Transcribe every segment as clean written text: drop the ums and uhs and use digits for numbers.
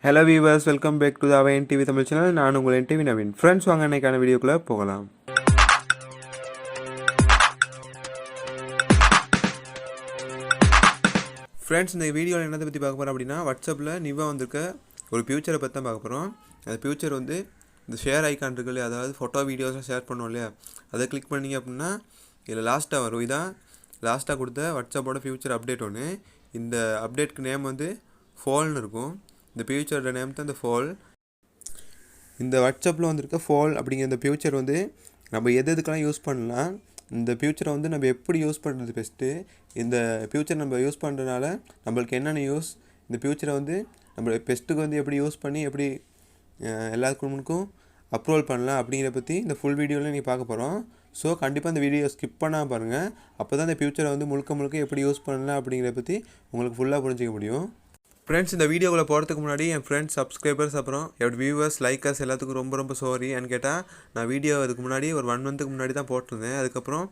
Hello viewers, welcome back to the NTV TAMIL channel. நான் உங்கள் NTV Naveen. Friends வாங்க இன்னைக்கான வீடியோக்குள்ள போகலாம். Friends இந்த வீடியோல என்னதை பத்தி பார்க்க போறோம் அப்படினா WhatsAppல நிவா வந்திருக்க ஒரு ஃபியூச்சரை பத்தி தான் பார்க்க போறோம். அந்த ஃபியூச்சர் வந்து இந்த ஷேர் ஐகான் இருக்குல்ல, அதாவது போட்டோ வீடியோஸ் ஷேர் பண்ணுவோம் இல்லையா, அதை கிளிக் பண்ணீங்க அப்படினா இதுல லாஸ்டா வரும். இதான் லாஸ்டா கொடுத்த WhatsAppோட ஃபியூச்சர் அப்டேட் ஒன்னு. இந்த அப்டேட்க்கு நேம் வந்து ஃபால்னு இருக்கும். இந்த ஃபியூச்சரோட நேம் தான் இந்த ஃபால். இந்த வாட்ஸ்அப்பில் வந்திருக்க ஃபால் அப்படிங்கிற இந்த ஃபியூச்சர் வந்து நம்ம எதுக்கெல்லாம் யூஸ் பண்ணலாம், இந்த ஃபியூச்சரை வந்து நம்ம எப்படி யூஸ் பண்ணுறது பெஸ்ட்டு, இந்த ஃபியூச்சர் நம்ம யூஸ் பண்ணுறதுனால நம்மளுக்கு என்னென்ன யூஸ், இந்த ஃபியூச்சரை வந்து நம்ம பெஸ்ட்டுக்கு வந்து எப்படி யூஸ் பண்ணி எப்படி எல்லாத்துக்கும் அப்ரூவல் பண்ணலாம் அப்படிங்கிறத பற்றி இந்த ஃபுல் வீடியோவில் நீங்கள் பார்க்க போகிறோம். ஸோ கண்டிப்பாக இந்த வீடியோ ஸ்கிப் பண்ணால் பாருங்கள். அப்போ தான் இந்த ஃபியூச்சரை வந்து முழுக்க எப்படி யூஸ் பண்ணலாம் அப்படிங்கிறத பற்றி உங்களுக்கு ஃபுல்லாக புரிஞ்சிக்க முடியும். ஃப்ரெண்ட்ஸ் இந்த வீடியோவில் போகிறதுக்கு முன்னாடி என் ஃப்ரெண்ட்ஸ் சப்ஸ்கிரைபர்ஸ் அப்புறம் என்னோட வியூவர்ஸ் லைக்கர்ஸ் எல்லாத்துக்கும் ரொம்ப சாரி. ஏன்னு கேட்டால் நான் வீடியோ அதுக்கு முன்னாடி ஒரு 1 மந்த்துக்கு முன்னாடி தான் போட்டிருந்தேன். அதுக்கப்புறம்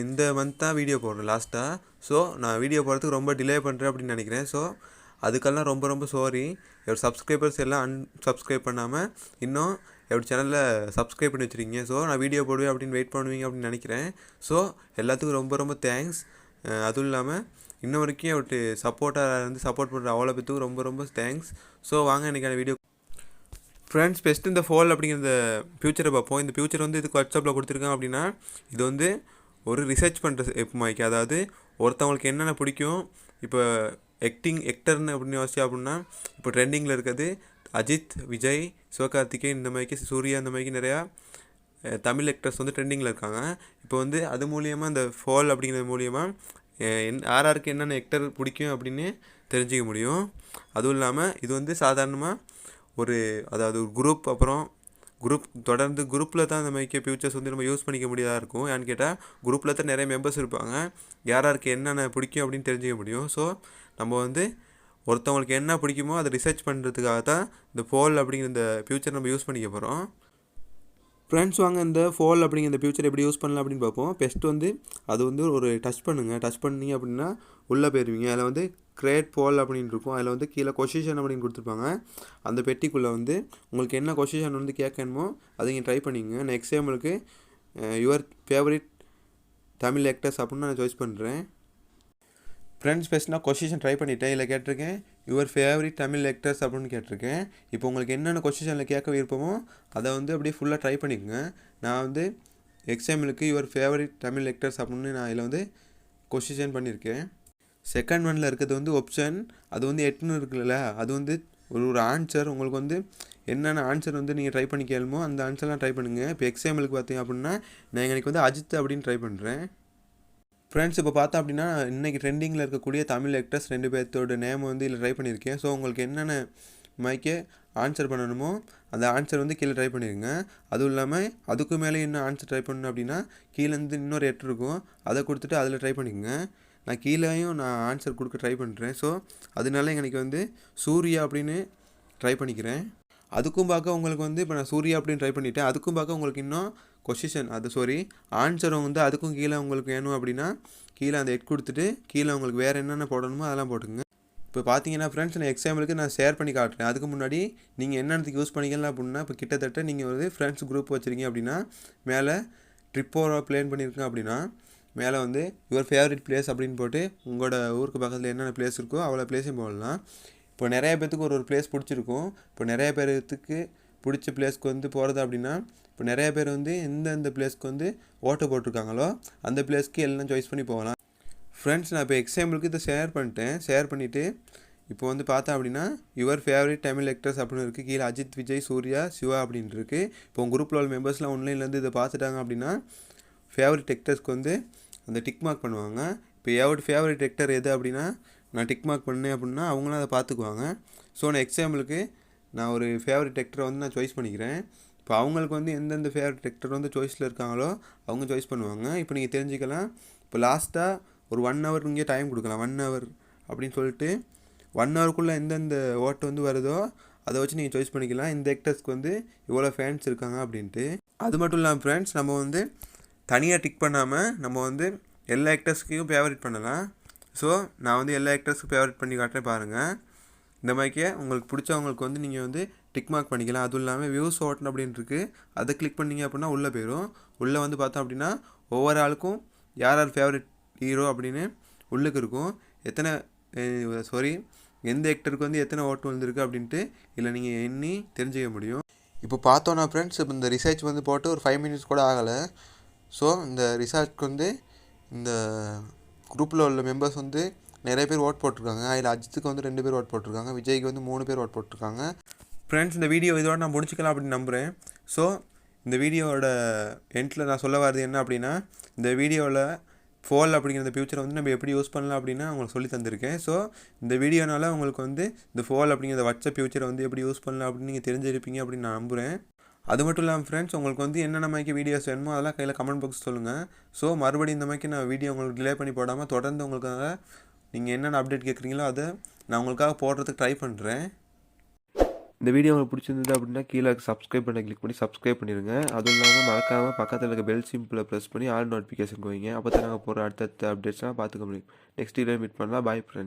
இந்த மந்த் தான் வீடியோ போடுறேன் லாஸ்ட்டாக. ஸோ நான் வீடியோ போகிறதுக்கு ரொம்ப டிலே பண்ணுறேன் அப்படின்னு நினைக்கிறேன். ஸோ அதுக்கெல்லாம் ரொம்ப சாரி. என்னோட சப்ஸ்கிரைபர்ஸ் எல்லாம் அன்சப்ஸ்கிரைப் பண்ணாமல் இன்னும் என்னோட சேனலில் சப்ஸ்கிரைப் பண்ணி வச்சுருக்கீங்க. ஸோ நான் வீடியோ போடுவேன் அப்படின்னு வெயிட் பண்ணுவீங்க அப்படின்னு நினைக்கிறேன். ஸோ எல்லாத்துக்கும் ரொம்ப தேங்க்ஸ். அதுவும் இல்லாமல் இன்ன வரைக்கும் அவர்கிட்ட சப்போர்ட்டாக இருந்து சப்போர்ட் பண்ணுற அவ்வளோ பேத்துக்கு ரொம்ப தேங்க்ஸ். ஸோ வாங்க இன்றைக்கான வீடியோ. ஃப்ரெண்ட்ஸ் பெஸ்ட் இந்த ஃபால் அப்படிங்கிற இந்த ஃபியூச்சரை பார்ப்போம். இந்த ஃபியூச்சர் வந்து இதுக்கு வாட்ஸ்அப்பில் கொடுத்துருக்காங்க அப்படின்னா இது வந்து ஒரு ரிசர்ச் பண்ணுற எப்பமாய்க்கு, அதாவது ஒருத்தவங்களுக்கு என்னென்ன பிடிக்கும். இப்போ எக்டர்னு அப்படின்னு யோசிச்சா அப்படின்னா இப்போ ட்ரெண்டிங்கில் இருக்கிறது அஜித், விஜய், சிவகார்த்திகேயன், இந்த மாதிரிக்கு சூர்யா, இந்த மாதிரிக்கு நிறையா தமிழ் ஆக்டர்ஸ் வந்து ட்ரெண்டிங்கில் இருக்காங்க. இப்போ வந்து அது மூலியமாக இந்த ஃபால் அப்படிங்கிறது மூலியமாக யாருக்கு என்னென்ன ஆக்டர் பிடிக்கும் அப்படின்னு தெரிஞ்சிக்க முடியும். அதுவும் இல்லாமல் இது வந்து சாதாரணமாக அதாவது ஒரு குரூப் தொடர்ந்து குரூப்பில் தான் இந்த மாதிரி ஃபியூச்சர்ஸ் வந்து நம்ம யூஸ் பண்ணிக்க முடியாதா இருக்கும். ஏன்னு கேட்டால் குரூப்பில் தான் நிறைய மெம்பர்ஸ் இருப்பாங்க. யாருக்கு என்னென்ன பிடிக்கும் அப்படின்னு தெரிஞ்சிக்க முடியும். ஸோ நம்ம வந்து ஒருத்தவங்களுக்கு என்ன பிடிக்குமோ அதை ரிசர்ச் பண்ணுறதுக்காக தான் இந்த ஃபால் அப்படிங்கிற இந்த ஃபியூச்சர் நம்ம யூஸ் பண்ணிக்க போகிறோம். ஃப்ரெண்ட்ஸ் வாங்க இந்த ஃபால் அப்படிங்கிற இந்த ஃபியூச்சர் எப்படி யூஸ் பண்ணலாம் அப்படின்னு பார்ப்போம். பெஸ்ட் வந்து அது வந்து ஒரு டச் பண்ணிங்க அப்படின்னா உள்ளே போயிடுவீங்க. அதில் வந்து கிரியேட் ஃபால் அப்படின்னு இருக்கும். அதில் வந்து கீழே கொஷிஷன் அப்படின்னு கொடுத்துருப்பாங்க. அந்த பெட்டிக்குள்ளே வந்து உங்களுக்கு என்ன கொஷிஷன் வந்து கேட்கணுமோ அதை நீங்கள் ட்ரை பண்ணிங்க. நான் எக்ஸாம்பிளுக்கு யுவர் ஃபேவரட் தமிழ் ஆக்டர்ஸ் அப்படின்னு நான் சாய்ஸ் பண்ணுறேன். ஃப்ரெண்ட்ஸ் பெஸ்ட் நான் கொஷிஷன் ட்ரை பண்ணிட்டேன். இதில் கேட்டிருக்கேன் யுவர் ஃபேவரட் தமிழ் ஆக்டர்ஸ் அப்படின்னு கேட்டிருக்கேன். இப்போ உங்களுக்கு என்னென்ன கொஷிஷனில் கேட்க விருப்பமோ அதை வந்து அப்படியே ஃபுல்லாக ட்ரை பண்ணிக்கோங்க. நான் வந்து எக்ஸாம்பிளுக்கு யுவர் ஃபேவரட் தமிழ் ஆக்டர்ஸ் அப்படின்னு நான் இதில் வந்து கொஷிஷன் பண்ணியிருக்கேன். செகண்ட் ஒன்னில் இருக்கிறது வந்து ஆப்ஷன், அது வந்து 8ன்னு இருக்குல்ல, அது வந்து ஒரு ஆன்சர். உங்களுக்கு வந்து என்னென்ன ஆன்சர் வந்து நீங்கள் ட்ரை பண்ணி கேளுமோ அந்த ஆன்சர்லாம் ட்ரை பண்ணுங்கள். இப்போ எக்ஸாம்பிளுக்கு பார்த்தீங்க அப்படின்னா நான் எனக்கு வந்து அஜித் அப்படின்னு ட்ரை பண்ணுறேன். ஃப்ரெண்ட்ஸ் இப்போ பார்த்தா அப்படின்னா இன்றைக்கி ட்ரெண்டிங்கில் இருக்கக்கூடிய தமிழ் ஆக்டர்ஸ் 2 பேர்த்தோட நேம் வந்து இதில் ட்ரை பண்ணியிருக்கேன். ஸோ உங்களுக்கு என்னென்ன மைக்கே ஆன்சர் பண்ணணுமோ அந்த ஆன்சர் வந்து கீழே ட்ரை பண்ணிடுங்க. அதுவும் இல்லாமல் அதுக்கு மேலே இன்னும் ஆன்சர் ட்ரை பண்ணணும் அப்படின்னா கீழேருந்து இன்னொரு 8 இருக்கும், அதை கொடுத்துட்டு அதில் ட்ரை பண்ணிக்கோங்க. நான் கீழேயும் ஆன்சர் கொடுக்க ட்ரை பண்ணுறேன். ஸோ அதனால எனக்கு வந்து சூர்யா அப்படின்னு ட்ரை பண்ணிக்கிறேன். அதுக்கும் பார்க்க உங்களுக்கு வந்து இப்போ நான் சூர்யா அப்படின்னு ட்ரை பண்ணிவிட்டேன். அதுக்கும் பார்க்க உங்களுக்கு இன்னும் கொஷிஷன் ஆன்சரும் வந்து அதுக்கும் கீழே உங்களுக்கு வேணும் அப்படின்னா கீழே அந்த 8 கொடுத்துட்டு கீழே உங்களுக்கு வேறு என்னென்ன போடணுமோ அதெல்லாம் போட்டுங்க. இப்போ பார்த்தீங்கன்னா ஃப்ரெண்ட்ஸ் நான் எக்ஸாம்பிளுக்கு நான் ஷேர் பண்ணி காட்டுறேன். அதுக்கு முன்னாடி நீங்கள் என்னென்னத்துக்கு யூஸ் பண்ணிக்கலாம் அப்படின்னா இப்போ கிட்டத்தட்ட நீங்கள் வந்து ஃப்ரெண்ட்ஸ் குரூப் வச்சுருக்கீங்க அப்படின்னா மேலே ட்ரிப்போட பிளான் பண்ணியிருக்கேன் அப்படின்னா மேலே வந்து யுவர் ஃபேவரட் பிளேஸ் அப்படின்னு போட்டு உங்களோட ஊருக்கு பக்கத்தில் என்னென்ன பிளேஸ் இருக்கோ அவ்வளோ பிளேஸையும் போடலாம். இப்போ நிறைய பேர்த்துக்கு ஒரு பிளேஸ் பிடிச்சிருக்கும். இப்போ நிறைய பேர்த்துக்கு பிடிச்ச பிளேஸ்க்கு வந்து போகிறது அப்படின்னா இப்போ நிறைய பேர் வந்து எந்தெந்த பிளேஸ்க்கு வந்து ஓட்டு போட்டிருக்காங்களோ அந்த பிளேஸ்க்கு எல்லாம் சாய்ஸ் பண்ணி போகலாம். ஃப்ரெண்ட்ஸ் நான் இப்போ எக்ஸாம்பிளுக்கு இதை ஷேர் பண்ணிவிட்டு இப்போ வந்து பார்த்தா அப்படின்னா யுவர் ஃபேவரட் தமிழ் ஆக்டர்ஸ் அப்படின்னு இருக்குது. கீழே அஜித், விஜய், சூர்யா, சிவா அப்படின்ட்டு இருக்குது. இப்போ உங்கள் குரூப்பில் உள்ள மெம்பர்ஸ்லாம் ஆன்லைன்லேருந்து இதை பார்த்துட்டாங்க அப்படின்னா ஃபேவரட் ஆக்டர்ஸ்க்கு வந்து அந்த டிக் மார்க் பண்ணுவாங்க. இப்போ எவ்வளோ ஃபேவரட் ஆக்டர் எது அப்படின்னா நான் டிக் மார்க் பண்ணேன் அப்படின்னா அவங்களும் அதை பார்த்துக்குவாங்க. ஸோ நான் எக்ஸாம்பிளுக்கு நான் ஒரு ஃபேவரட் ஆக்டரை வந்து நான் சாய்ஸ் பண்ணிக்கிறேன். இப்போ அவங்களுக்கு வந்து எந்தெந்த ஃபேவரட் ஆக்டர் வந்து சாய்ஸில் இருக்காங்களோ அவங்க சாய்ஸ் பண்ணுவாங்க. இப்போ நீங்கள் தெரிஞ்சுக்கலாம். இப்போ லாஸ்ட்டாக ஒரு 1 hour இங்கே டைம் கொடுக்கலாம். 1 hour அப்படின்னு சொல்லிட்டு 1 hourக்குள்ளே எந்தெந்த ஓட்டு வந்து வருதோ அதை வச்சு நீங்கள் சாய்ஸ் பண்ணிக்கலாம். இந்த ஆக்டர்ஸ்க்கு வந்து இவ்வளோ ஃபேன்ஸ் இருக்காங்க அப்படின்ட்டு. அது மட்டும் இல்லாமல் ஃப்ரெண்ட்ஸ் நம்ம வந்து தனியாக டிக் பண்ணாமல் நம்ம வந்து எல்லா ஆக்டர்ஸ்க்கையும் ஃபேவரட் பண்ணலாம். ஸோ நான் வந்து எல்லா ஆக்டர்ஸ்க்கும் ஃபேவரட் பண்ணி காட்டுறேன் பாருங்கள். இந்த மாதிரிக்கே உங்களுக்கு பிடிச்சவங்களுக்கு வந்து நீங்கள் வந்து டிக் மார்க் பண்ணிக்கலாம். அதுவும் இல்லாமல் வியூஸ் ஓட்டணும் அப்படின்னு இருக்குது. அதை கிளிக் பண்ணிங்க அப்படின்னா உள்ளே போயிடும். உள்ளே வந்து பார்த்தோம் அப்படின்னா ஒவ்வொரு ஆளுக்கும் யார் யார் ஃபேவரட் ஹீரோ அப்படின்னு உள்ளுக்கு இருக்கும். எத்தனை சாரி எந்த ஆக்டருக்கு வந்து எத்தனை ஓட்டு வந்திருக்கு அப்படின்ட்டு இல்லை நீங்கள் எண்ணி தெரிஞ்சுக்க முடியும். இப்போ பார்த்தோன்னா ஃப்ரெண்ட்ஸ், இப்போ இந்த ரிசர்ச் வந்து போட்டு ஒரு 5 மினிட்ஸ் கூட ஆகலை. ஸோ இந்த ரிசர்ச்க்கு வந்து இந்த குரூப்பில் உள்ள மெம்பர்ஸ் வந்து நிறைய பேர் ஓட் போட்டிருக்காங்க. அதில் அஜித்துக்கு வந்து 2 பேர் ஓட் போட்டிருக்காங்க, விஜய்க்கு வந்து 3 பேர் ஓட் போட்டிருக்காங்க. ஃப்ரெண்ட்ஸ், இந்த வீடியோ இதோட நான் முடிச்சிக்கலாம் அப்படின்னு நம்புகிறேன். ஸோ இந்த வீடியோவோட எண்டில் நான் சொல்ல வர்றது என்ன அப்படின்னா, இந்த வீடியோவில் ஃபோல் அப்படிங்கிற ஃபியூச்சரை வந்து நம்ம எப்படி யூஸ் பண்ணலாம் அப்படின்னு உங்களுக்கு சொல்லி தந்திருக்கேன். ஸோ இந்த வீடியோனால உங்களுக்கு வந்து இந்த ஃபோல் அப்படிங்கிற வாட்ஸ்அப் ஃபியூச்சரை வந்து எப்படி யூஸ் பண்ணலாம் அப்படின்னு நீங்கள் தெரிஞ்சிருப்பீங்க அப்படின்னு நான் நம்புகிறேன். அது மட்டும் இல்லாமல் ஃப்ரெண்ட்ஸ், உங்களுக்கு வந்து என்னென்ன மாதிரி வீடியோஸ் வேணுமோ அதெல்லாம் கையில் கமெண்ட் பாக்ஸ் சொல்லுங்கள். ஸோ மறுபடியும் இந்த மாதிரி நான் வீடியோ உங்களுக்கு டிலே பண்ணி போடாமல் தொடர்ந்து உங்களுக்காக நீங்கள் என்னென்ன அப்டேட் கேட்குறீங்களோ அதை நான் உங்களுக்காக போடுறதுக்கு ட்ரை பண்ணுறேன். இந்த வீடியோ உங்களுக்கு பிடிச்சிருந்தது அப்படின்னா கீழே சப்ஸ்கிரைப் பண்ண கிளிக் பண்ணி சப்ஸ்கிரைப் பண்ணிடுங்க. அதுவும் இல்லாமல் மறக்காமல் பக்கத்தில் இருக்க பெல் சிம்பிளை ப்ரெஸ் பண்ணி ஆல் நோட்டிஃபிகேஷன் வைங்க. அப்போ தான் நாங்கள் போகிற அடுத்தடுத்த அப்டேட்ஸ்லாம் பார்த்துக்க முடியும். நெக்ஸ்ட் வீடியோ மீட் பண்ணலாம். Bye friends.